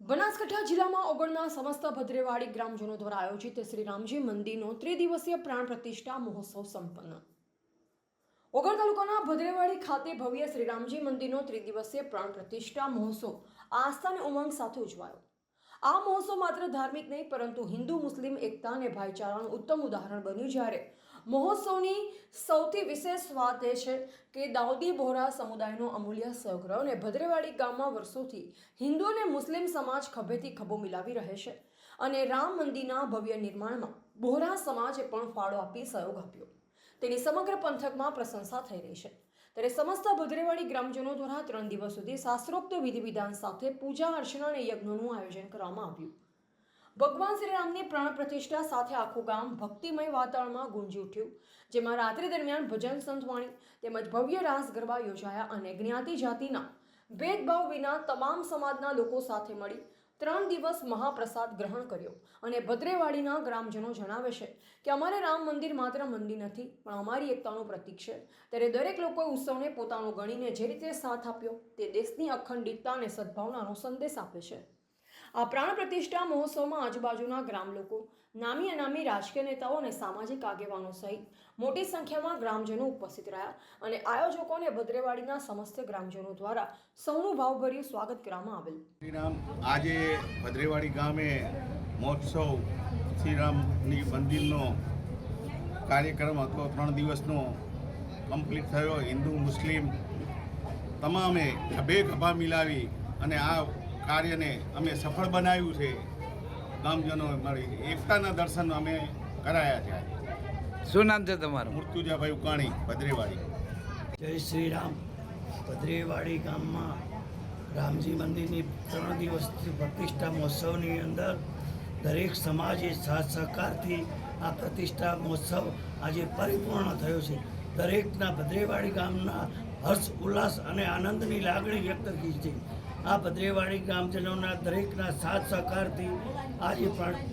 બનાસકાંઠા જિલ્લામાં ઓગણના સમસ્ત ભદ્રેવાડી ગ્રામજનો દ્વારા આયોજિત શ્રી રામજી મંદિરનો ત્રિદિવસીય પ્રાણ પ્રતિષ્ઠા મહોત્સવ સંપન્ન। ઓગળ તાલુકાના ભદ્રેવાડી ખાતે ભવ્ય શ્રી રામજી મંદિરનો ત્રિદિવસીય પ્રાણ પ્રતિષ્ઠા મહોત્સવ આસ્થા અને ઉમંગ સાથે ઉજવાયો। આ મહોત્સવ માત્ર ધાર્મિક નહીં પરંતુ હિન્દુ મુસ્લિમ એકતા અને ભાઈચારાનું ઉત્તમ ઉદાહરણ બન્યું। જ્યારે મહોત્સવની સૌથી વિશેષ વાત એ છે કે દાઉદી બોહરા સમુદાયનો અમૂલ્ય સહયોગ અને ભદ્રેવાડી ગામમાં વર્ષોથી હિન્દુ અને મુસ્લિમ સમાજ ખભેથી ખભો મિલાવી રહે છે અને રામ મંદિરના ભવ્ય નિર્માણમાં બોહરા સમાજે પણ ફાળો આપી સહયોગ આપ્યો। તેની સમગ્ર પંથકમાં પ્રશંસા થઈ રહી છે। ત્યારે સમસ્ત ભદ્રેવાડી ગ્રામજનો દ્વારા 3 દિવસ સુધી શાસ્ત્રોક્ત વિધિ વિધાન સાથે પૂજા અર્ચના અને યજ્ઞનું આયોજન કરવામાં આવ્યું। ભગવાન શ્રી રામની પ્રાણ પ્રતિષ્ઠા સાથે આખું ગામ ભક્તિમય વાતાવરણમાં ગુંજી ઉઠ્યું, જેમાં રાત્રિ દરમિયાન ભજન સંતવાણી તેમજ ભવ્ય રાસ ગરબા યોજાયા અને જ્ઞાતિ જાતિના ભેદભાવ વિના તમામ સમાજના લોકો સાથે મળી 3 દિવસ મહાપ્રસાદ ગ્રહણ કર્યો। અને ભદ્રેવાડીના ગ્રામજનો જણાવે છે કે અમારે રામ મંદિર માત્ર મંદિર નથી પણ અમારી એકતાનું પ્રતીક છે। ત્યારે દરેક લોકોએ ઉત્સવને પોતાનો ગણીને જે રીતે સાથ આપ્યો તે દેશની અખંડિતતા અને સદભાવનાનો સંદેશ આપે છે। આ પ્રાણ પ્રતિષ્ઠા મહોત્સવમાં આજુબાજુના ગ્રામ લોકો, નામી અનામી રાજકીય નેતાઓ અને સામાજિક આગેવાનો સહિત મોટી સંખ્યામાં ગ્રામજનો ઉપસ્થિત રહ્યા અને આયોજકો અને ભદ્રેવાડીના સમસ્ત ગ્રામજનો દ્વારા સૌનું ભાવભર્યું સ્વાગત કરવામાં આવેલ। શ્રીરામ આજે ભદ્રેવાડી ગામે મહોત્સવ શ્રીરામની મંદિરનો કાર્યક્રમ હતો, 3 દિવસનો કમ્પ્લીટ થયો। હિન્દુ મુસ્લિમ તમામે ખભા મિલાવી અને આ કાર્યને અમે સફળ બનાવ્યું છે। ગામજનો મળી એકતાના દર્શન અમે કરાયા છે। શું નામ છે તમારું? મૂર્તુજાભાઈ ઉકાણી, ભદ્રેવાડી। જય શ્રી રામ। ભદ્રેવાડી ગામમાં રામજી મંદિરની 3 દિવસની પ્રતિષ્ઠા મહોત્સવની અંદર દરેક સમાજે સાથ સહકારથી આ પ્રતિષ્ઠા મહોત્સવ આજે પરિપૂર્ણ થયો છે। દરેકના ભદ્રેવાડી ગામના હર્ષ ઉલ્લાસ અને આનંદની લાગણી વ્યક્ત કરી છે। આ ભદ્રેવાડી ગામજનોના દરેકના સાથ સહકારથી આજે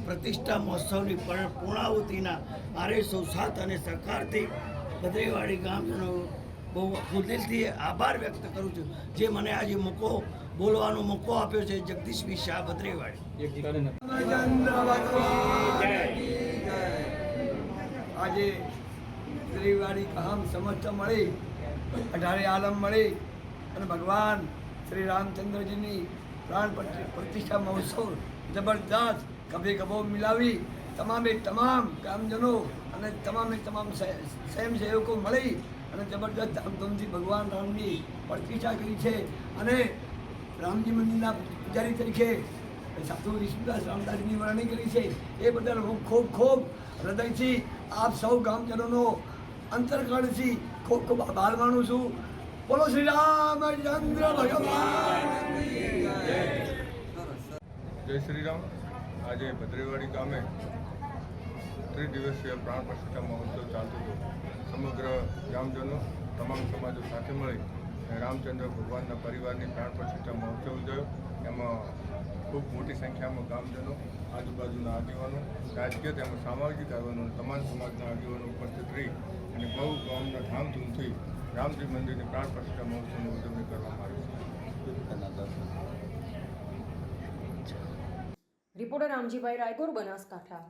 પ્રતિષ્ઠા મહોત્સવની પૂર્ણાહુતિના આરે સાથ અને સહકારથી ભદ્રેવાડી ગામજનો બહુ દિલથી આભાર વ્યક્ત કરું છું, જે મને આજે બોલવાનો મોકો આપ્યો છે। જગદીશભાઈ શાહ, ભદ્રેવાડી। આજે ભદ્રેવાડી ગામ સમસ્ત મળી 18 આલમ મળી અને ભગવાન શ્રી રામચંદ્રજીની પ્રાણ પ્રતિષ્ઠા મહોત્સવ જબરદસ્ત ખભો મિલાવી તમામ ગામજનો અને તમામ સ્વયંસેવકો મળી અને જબરદસ્ત ધામધૂમથી ભગવાન રામની પ્રતિષ્ઠા કરી છે। અને રામજી મંદિરના પૂજારી તરીકે સાધુ વિષ્ણુદાસ રામદાસની વરણી કરી છે। એ બદલ હું ખૂબ હૃદયથી આપ સૌ ગામજનોનો અંતરકરણથી ખૂબ આભાર માનું છું। બોલો શ્રી રામચંદ્ર ભગવાન। જય શ્રી રામ। આજે ભદ્રેવાડી ગામે ત્રિદિવસીય પ્રાણ પ્રતિષ્ઠા મહોત્સવ ચાલતો હતો। સમગ્ર ગ્રામજનો તમામ સમાજો સાથે મળી રામચંદ્ર ભગવાનના પરિવારની પ્રાણ પ્રતિષ્ઠા મહોત્સવ ઉજવ્યો। એમાં ખૂબ મોટી સંખ્યામાં ગામજનો, આજુબાજુના આગેવાનો, રાજકીય તેમજ સામાજિક આગેવાનો, તમામ સમાજના આગેવાનો ઉપસ્થિત રહી અને બહુ ગામના ધામધૂમથી રામજી મંદિરની પ્રાણ પ્રતિષ્ઠા મહોત્સવની ઉજવણી કરવામાં આવી છે। રિપોર્ટર રામજીભાઈ રાયગોર, બનાસકાંઠા।